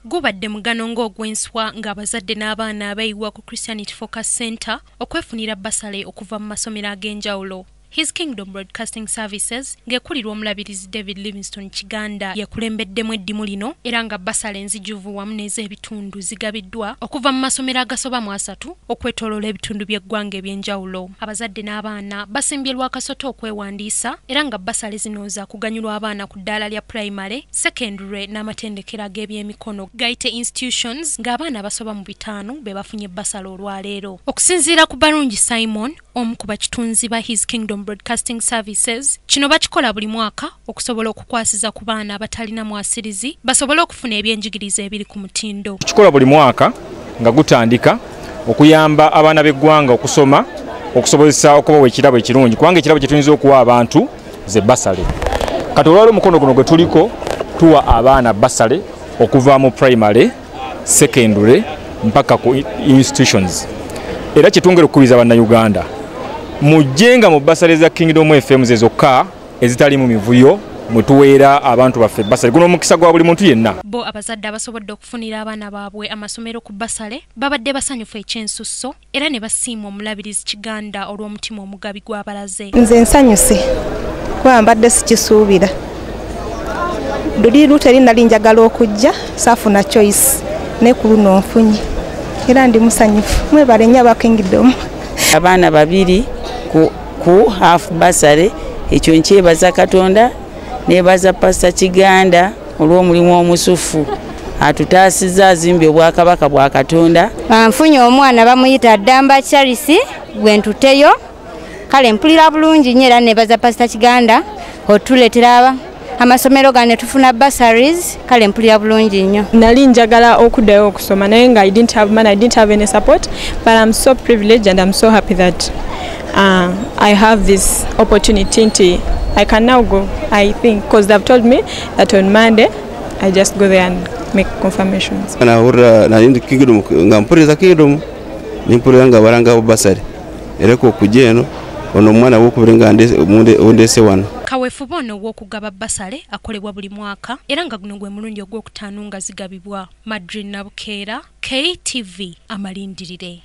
Gubadde mugano ng'ogw'enswa ng'abazadde n'abaana abayiwa ku Christianity Focus Center okwefunira basale okuva mu masomero ag'enjawulo. His Kingdom Broadcasting Services ng'ekulirwa omulabirizi David Livingstone Kiganda yakulembeddemu eddimu lino era nga basale enzijuvu wamu n'ez'ebitundu zigabiddwa okuva mu masomero agasoba mu 3 okwetooloola ebitundu by'eggwanga eby'enjawulo. Abazadde n'abaana basimbye lwakasoto okwewandiisa era nga basale zino za kuganyulwa abaana ku ddaala lya primary, secondary n'amatendekero ag'ebyemikono Gaite Institutions ng'abaana basoba mu 5 be bafunye basale olwaleero. Okusinziira ku Barungi Simon, omu ku bakitunzi ba His Kingdom Broadcasting Services, kino bakikola buli mwaka okusobola okukwasiza ku baana abatalina mwasirizi basobole okufuna ebyenjigiriza ebiri ku mutindo. Kikola buli mwaka nga gutandika okuyamba abaana b'eggwanga okusoma okusobozesa okubawa ekirabo ekirungi kubanga ekirabo kye tuyinza okuwa abantu ze basale. Kati olwaleero omukono guno gwe tuliko tuwa abaana basale okuva mu primary, secondary mpaka ku institutions. Era kitwongera okukubiza bannayuganda mujjenga mu basale za Kingdom FM zezokka ezitali mu mivuyo mutuweera abantu baffe basale guno omukisa gwa buli muntu yenna. Bo abazadde abasobodde okufunira abaana baabwe amasomero ku basale babadde basanyufu ekyensusso era ne basiima omulabirizi Kiganda olw'omutima omugabi gw'abalaze. Nze nsanyuse kuba mbadde sikisuubira. Luli luteri nali njagala okujja saafuna choice ne ku luno nfunye era ndi musanyufu. Mwebale nnyo aba Kingdom. Abaana babiri ku half basale ekyo nkyebaza Katonda nebaza Pastor Kiganda olw'omulimu omusufu atutaasiza azimbe obwakabaka bwa Katonda. Nfunye omwana bamuyita Damba Charles gwentuteyo kale mpulira bulungi nnyo era nebaza Pastor Kiganda otuleetera amasomero gane tufuna bursaries kale mpulira bulungi nnyo. Nali njagala okuddayo okusoma naye nga I didn't have any support, but I'm so privileged and I'm so happy that I have this opportunity. I can now go, I think, because they've told me that on Monday I just go there and make confirmations. Na indi Kingdom ngampuriza Kingdom nimpurira nga baranga basari ereko kujeno ono mwana wokubirenga ondese wano. Kaweefube ono w'okugaba basale akolebwa buli mwaka era nga guno gwe mulundi ogw'okutaano nga zigabibwa. Madrid Nabukeera, KTV Amalindirire.